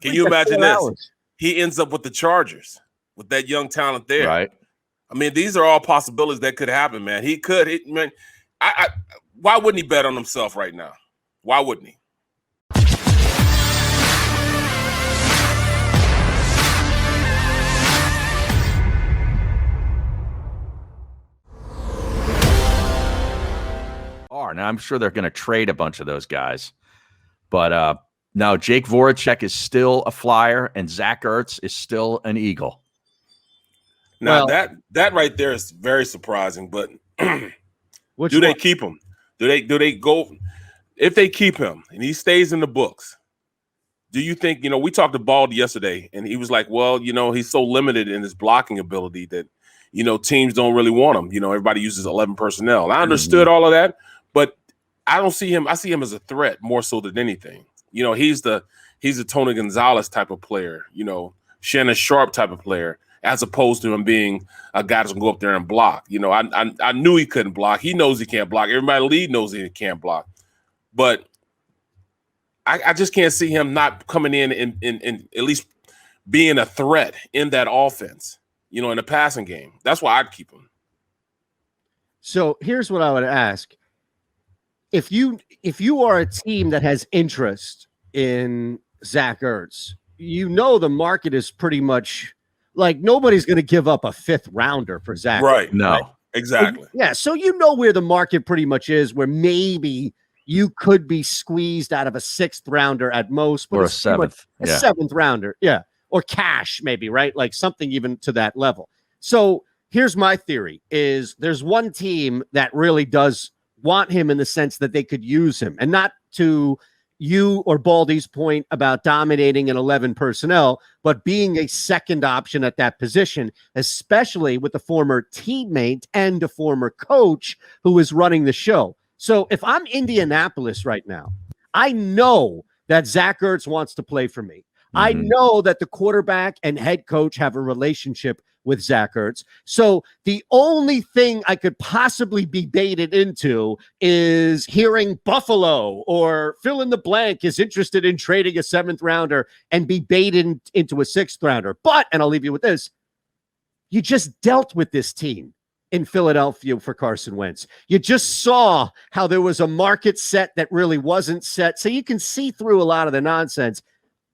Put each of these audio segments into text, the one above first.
Can you imagine this? He ends up with the Chargers with that young talent there. Right. I mean, these are all possibilities that could happen, man. He could. Why wouldn't he bet on himself right now? Why wouldn't he? Now, I'm sure they're going to trade a bunch of those guys. But now Jake Voracek is still a Flyer, and Zach Ertz is still an Eagle. Now, that right there is very surprising, but do they keep him? Do they go – if they keep him and he stays in the books, do you think – we talked to Bald yesterday, and he was like, well, he's so limited in his blocking ability that, teams don't really want him. Everybody uses 11 personnel. And I understood all of that. But I don't see him. I see him as a threat more so than anything. He's a Tony Gonzalez type of player, Shannon Sharp type of player, as opposed to him being a guy that's going to go up there and block. I knew he couldn't block. He knows he can't block. Everybody in the league knows he can't block. But I just can't see him not coming in and at least being a threat in that offense, in the passing game. That's why I'd keep him. So here's what I would ask. If you are a team that has interest in Zach Ertz, the market is pretty much like nobody's going to give up a 5th rounder for Zach. Right. No, right? Exactly. Yeah. So where the market pretty much is, where maybe you could be squeezed out of a 6th rounder at most, but or a 7th. A 7th rounder. Yeah. Or cash maybe, right? Like something even to that level. So here's my theory is there's one team that really does want him in the sense that they could use him, and not to you or Baldy's point about dominating an 11 personnel, but being a second option at that position, especially with a former teammate and a former coach who is running the show. So if I'm Indianapolis right now, I know that Zach Ertz wants to play for me. I know that the quarterback and head coach have a relationship with Zach Ertz. So the only thing I could possibly be baited into is hearing Buffalo or fill in the blank is interested in trading a 7th rounder and be baited into a 6th rounder. But, and I'll leave you with this, you just dealt with this team in Philadelphia for Carson Wentz. You just saw how there was a market set that really wasn't set. So you can see through a lot of the nonsense.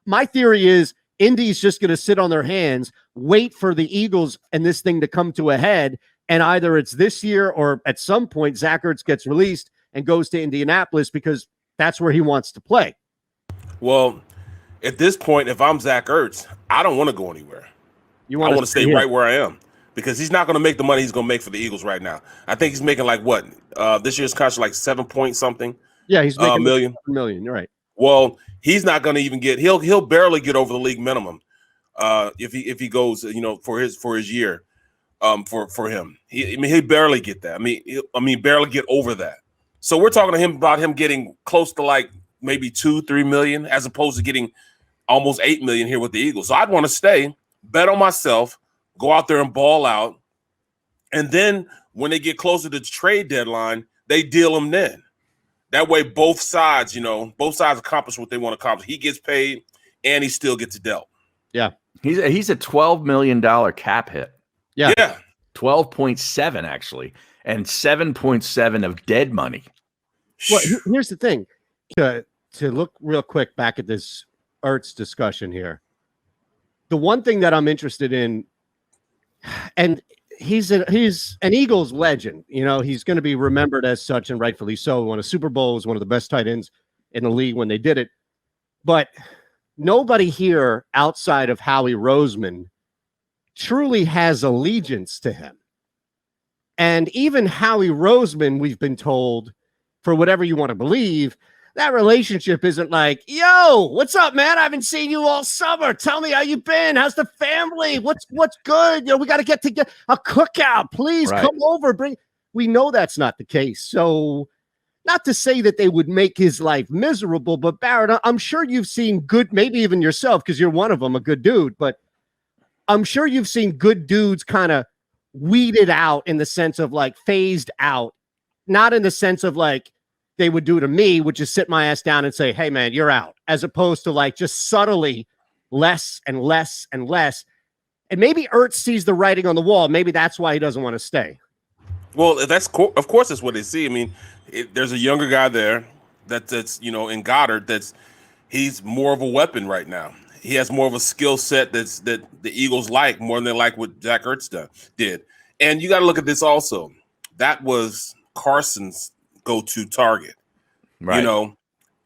My theory is Indy's just going to sit on their hands, wait for the Eagles and this thing to come to a head, and either it's this year or at some point Zach Ertz gets released and goes to Indianapolis because that's where he wants to play. Well, at this point, if I'm Zach Ertz, I don't want to go anywhere. I want to stay right where I am because he's not going to make the money he's going to make for the Eagles right now. I think he's making like what? This year's contract like 7 point something. Yeah, he's making million. You're right. Well, he's not going to even get. He'll barely get over the league minimum if he goes, for his year, for him. He'll barely get that. I mean, barely get over that. So we're talking to him about him getting close to like maybe 2-3 million, as opposed to getting almost 8 million here with the Eagles. So I'd want to stay, bet on myself, go out there and ball out, and then when they get closer to the trade deadline, they deal him then. That way, both sides accomplish what they want to accomplish. He gets paid, and he still gets dealt. Yeah, he's a $12 million cap hit. Yeah, 12.7 actually, and 7.7 of dead money. Well, here's the thing. To look real quick back at this Ertz discussion here, the one thing that I'm interested in, and he's an Eagles legend. He's going to be remembered as such, and rightfully so. He won a Super Bowl, was one of the best tight ends in the league when they did it. But nobody here outside of Howie Roseman truly has allegiance to him. And even Howie Roseman, we've been told, for whatever you want to believe, that relationship isn't like, yo, what's up, man? I haven't seen you all summer. Tell me how you been. How's the family? What's good? We got to get together. A cookout, please come over. We know that's not the case. So not to say that they would make his life miserable, but Barrett, I'm sure you've seen good, maybe even yourself, because you're one of them, a good dude, but I'm sure you've seen good dudes kind of weeded out in the sense of like phased out, not in the sense of like, they would do to me, which is sit my ass down and say, hey, man, you're out, as opposed to like just subtly less and less and less. And maybe Ertz sees the writing on the wall. Maybe that's why he doesn't want to stay. Well, of course that's what they see. I mean, there's a younger guy there that's in Goddard he's more of a weapon right now. He has more of a skill set that the Eagles like more than they like what Zach Ertz did. And you got to look at this also. That was Carson's go-to target, right?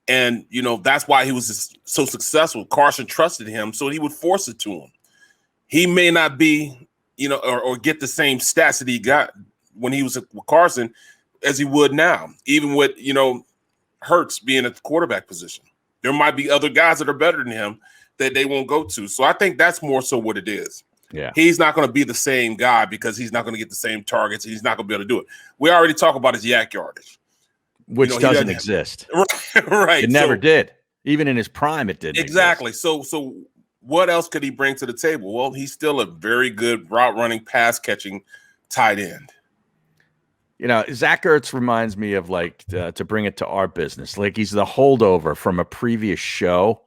And that's why he was so successful. Carson trusted him, so he would force it to him. He may not be, or get the same stats that he got when he was with Carson as he would now, even with, Hurts being at the quarterback position. There might be other guys that are better than him that they won't go to. So I think that's more so what it is. Yeah. He's not going to be the same guy because he's not going to get the same targets. And he's not going to be able to do it. We already talked about his yak yardage. Which doesn't exist. Right. It never did. Even in his prime, it didn't exactly. exist. So what else could he bring to the table? Well, he's still a very good route running, pass catching tight end. Zach Ertz reminds me of to bring it to our business. Like he's the holdover from a previous show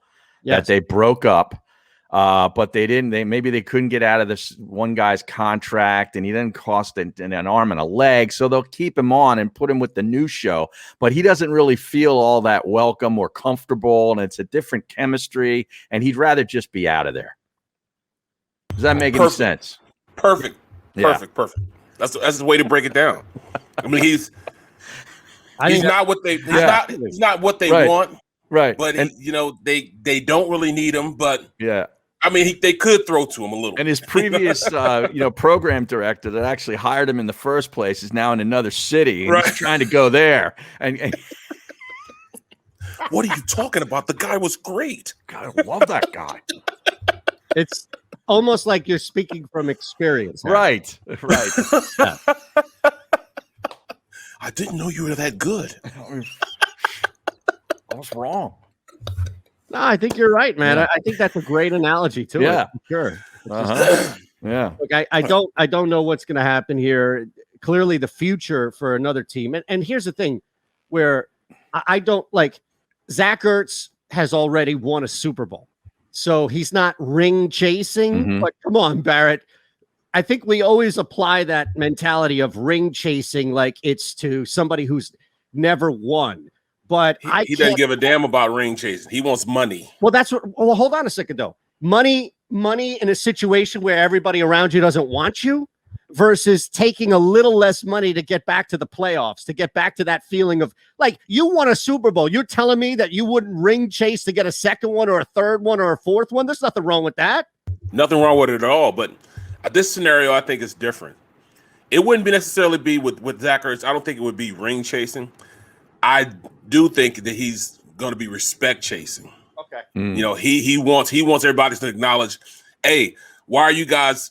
that they broke up. But maybe they couldn't get out of this one guy's contract, and he didn't cost an arm and a leg. So they'll keep him on and put him with the new show, but he doesn't really feel all that welcome or comfortable. And it's a different chemistry, and he'd rather just be out of there. Does that make any sense? Perfect. That's the way to break it down. I mean, he's not what they want. Right. But they don't really need him, but yeah. I mean, they could throw to him a little. And his previous, program director that actually hired him in the first place is now in another city. And he's trying to go there. And what are you talking about? The guy was great. God, I love that guy. It's almost like you're speaking from experience. Right. Yeah. I didn't know you were that good. I was wrong. No, I think you're right, man. I think that's a great analogy to it. Sure. Yeah. Look, I don't know what's going to happen here. Clearly, the future for another team. And here's the thing, where I don't like Zach Ertz has already won a Super Bowl, so he's not ring chasing. Mm-hmm. But come on, Barrett. I think we always apply that mentality of ring chasing like it's to somebody who's never won. But he doesn't give a damn about ring chasing. He wants money. Well, hold on a second though. Money in a situation where everybody around you doesn't want you versus taking a little less money to get back to the playoffs, to get back to that feeling of like you won a Super Bowl. You're telling me that you wouldn't ring chase to get a second one or a third one or a fourth one? There's nothing wrong with that. Nothing wrong with it at all. But this scenario, I think, is different. It wouldn't necessarily be with Zach Ertz. I don't think it would be ring chasing. I do think that he's going to be respect chasing. Okay. He wants everybody to acknowledge, hey, why are you guys,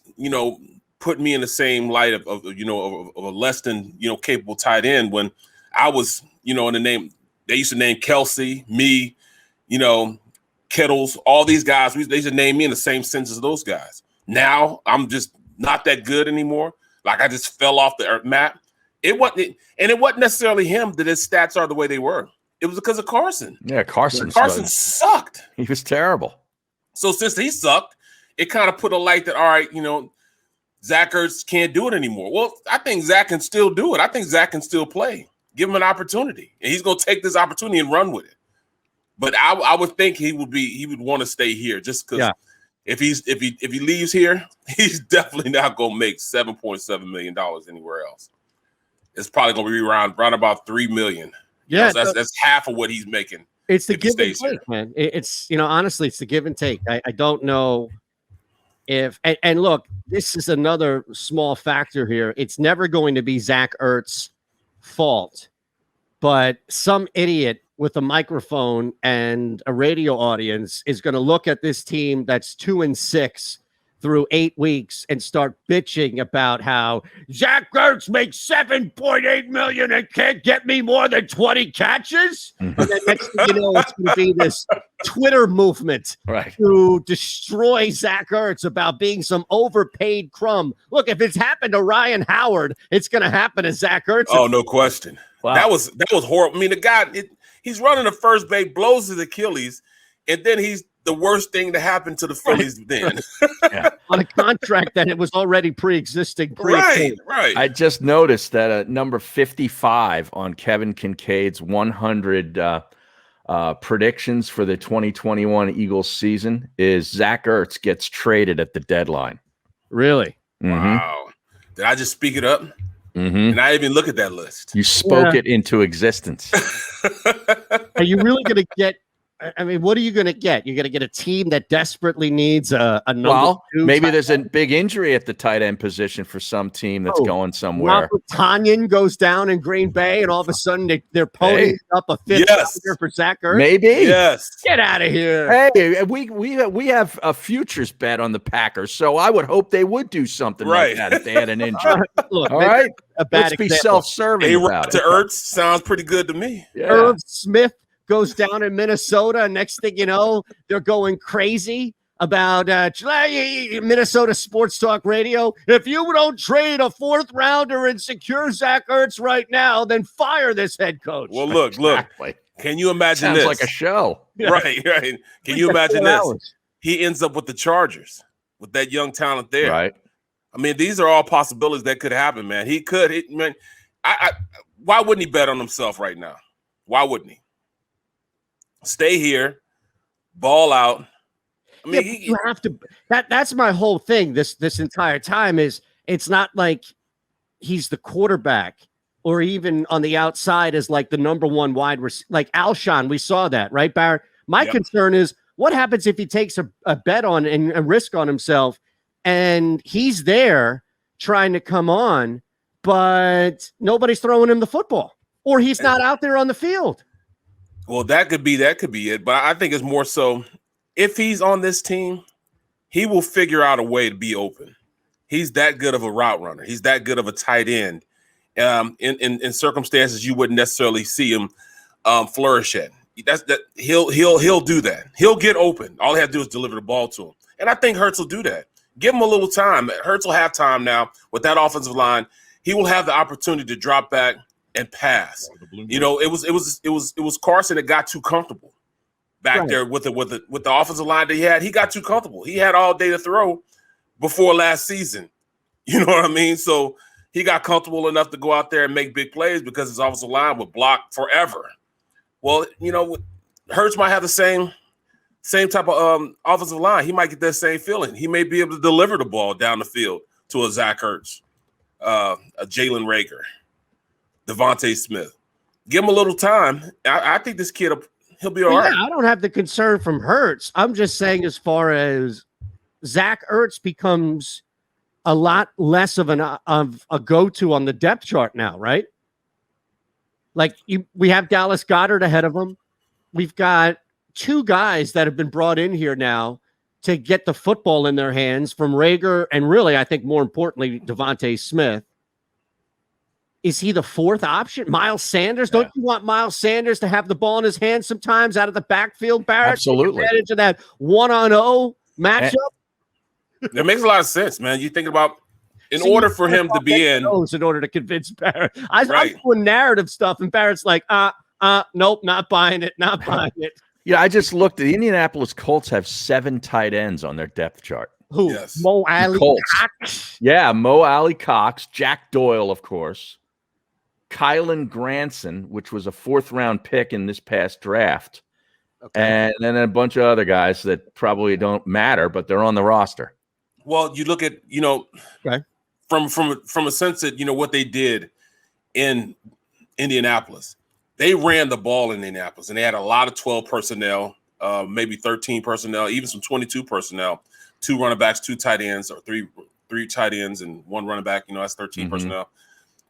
putting me in the same light of a less than, capable tight end when I was, in the name, they used to name Kelsey, me, Kittles, all these guys, they used to name me in the same sense as those guys. Now I'm just not that good anymore. Like I just fell off the map. It wasn't necessarily him that his stats are the way they were. It was because of Carson. Yeah, Carson sucked. He was terrible. So since he sucked, it kind of put a light that, all right, Zach Ertz can't do it anymore. Well, I think Zach can still do it. I think Zach can still play. Give him an opportunity. And he's going to take this opportunity and run with it. But I would think he would want to stay here just because if he leaves here, he's definitely not going to make $7.7 million anywhere else. It's probably going to be around about $3 million. Yeah, that's half of what he's making. It's the give and take, man. It's honestly, it's the give and take. I don't know if and look, this is another small factor here. It's never going to be Zach Ertz's fault, but some idiot with a microphone and a radio audience is going to look at this team that's 2-6 through 8 weeks and start bitching about how Zach Ertz makes $7.8 million and can't get me more than 20 catches. Mm-hmm. And then next thing you know, it's going to be this Twitter movement to destroy Zach Ertz about being some overpaid crumb. Look, if it's happened to Ryan Howard, it's going to happen to Zach Ertz. Oh, no question. Wow. That was horrible. I mean, the guy, he's running the first base, blows his Achilles, and then he's the worst thing to happen to the Phillies then. On a contract that it was already pre-existing. Right. I just noticed that number 55 on Kevin Kincaid's 100 predictions for the 2021 Eagles season is Zach Ertz gets traded at the deadline. Really? Wow. Did I just speak it up? And I even look at that list. You spoke it into existence. Are you really going to get? I mean, what are you going to get? You're going to get a team that desperately needs a number. Well, maybe there's a big injury at the tight end position for some team that's going somewhere. Tanyan goes down in Green Bay, and all of a sudden they're ponying up a fifth rounder for Zach Ertz. Maybe. Yes. Get out of here. Hey, we have a futures bet on the Packers, so I would hope they would do something like that if they had an injury. Look, all right. Let's be self-serving about it. To Ertz sounds pretty good to me. Yeah. Irv Smith goes down in Minnesota. Next thing you know, they're going crazy about Minnesota Sports Talk Radio. If you don't trade a fourth rounder and secure Zach Ertz right now, then fire this head coach. Well, look. Can you imagine this? Sounds like a show. Right. Can you imagine this? He ends up with the Chargers with that young talent there. Right. I mean, these are all possibilities that could happen, man. He could. Why wouldn't he bet on himself right now? Why wouldn't he? Stay here, ball out. I mean, you have to. That's my whole thing. This entire time is it's not like he's the quarterback or even on the outside is like the number one wide receiver. Like Alshon, we saw that, right, Barrett? My concern is what happens if he takes a bet on and a risk on himself, and he's there trying to come on, but nobody's throwing him the football, or he's not out there on the field. Well, that could be it. But I think it's more so if he's on this team, he will figure out a way to be open. He's that good of a route runner. He's that good of a tight end. In circumstances you wouldn't necessarily see him flourish at. He'll do that. He'll get open. All he has to do is deliver the ball to him. And I think Hurts will do that. Give him a little time. Hurts will have time now with that offensive line. He will have the opportunity to drop back and pass. You know, it was Carson that got too comfortable back there with the offensive line that he had. He got too comfortable. He had all day to throw before last season. You know what I mean? So he got comfortable enough to go out there and make big plays because his offensive line would block forever. Well, you know, Hurts might have the same type of offensive line. He might get that same feeling. He may be able to deliver the ball down the field to a Zach Ertz, a Jalen Reagor, Devontae Smith. Give him a little time. I think this kid, he'll be all right. I don't have the concern from Hurts. I'm just saying as far as Zach Ertz becomes a lot less of a go-to on the depth chart now, right? Like we have Dallas Goedert ahead of him. We've got two guys that have been brought in here now to get the football in their hands from Reagor and really, I think more importantly, Devontae Smith. Is he the fourth option? Miles Sanders? Don't you want Miles Sanders to have the ball in his hands sometimes out of the backfield, Barrett? Absolutely. Take advantage of that 1-on-0 matchup? That makes a lot of sense, man. You think about in order for him to be in order to convince Barrett. I'm doing narrative stuff, and Barrett's like, nope, not buying it, not buying it. Yeah, I just looked. The Indianapolis Colts have 7 tight ends on their depth chart. Who? Yes. Mo Alley Cox? Yeah, Mo Alley Cox, Jack Doyle, of course, Kylan Granson, which was a 4th-round pick in this past draft, and then a bunch of other guys that probably don't matter, but they're on the roster. Well, you look at, you know, from a sense that, you know, what they did in Indianapolis. They ran the ball in Indianapolis, and they had a lot of 12 personnel, maybe 13 personnel, even some 22 personnel, 2 running backs, 2 tight ends, or three tight ends and 1 running back. You know, that's 13 personnel.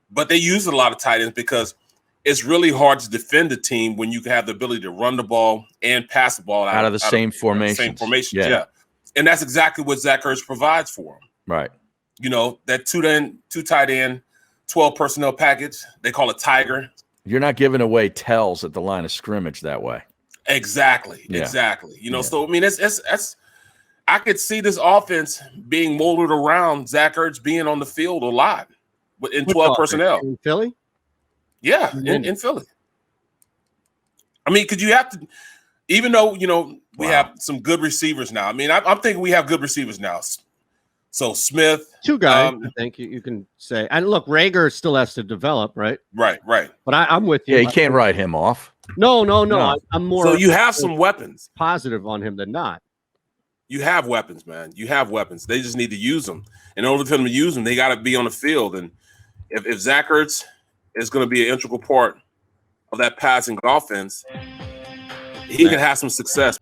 But they used a lot of tight ends because it's really hard to defend a team when you have the ability to run the ball and pass the ball out of the same formation. Yeah. And that's exactly what Zach Ertz provides for him. Right. You know, that 2 tight end, 12 personnel package, they call it Tiger. You're not giving away tells at the line of scrimmage that way. Exactly. You know, so I mean, it's I could see this offense being molded around Zach Ertz being on the field a lot, but in 12 personnel. In Philly? Yeah, in Philly. I mean, because you have to. even though, we have some good receivers now. I mean, I'm thinking we have good receivers now. So Smith, 2 guys, I think you can say. And look, Rager still has to develop, right? Right. But I'm with you. Yeah, you can't write him off. No. I'm more. So you have some weapons. Positive on him than not. You have weapons, man. You have weapons. They just need to use them. In order for them to use them, they got to be on the field. And if Zach Ertz is going to be an integral part of that passing offense, he can have some success.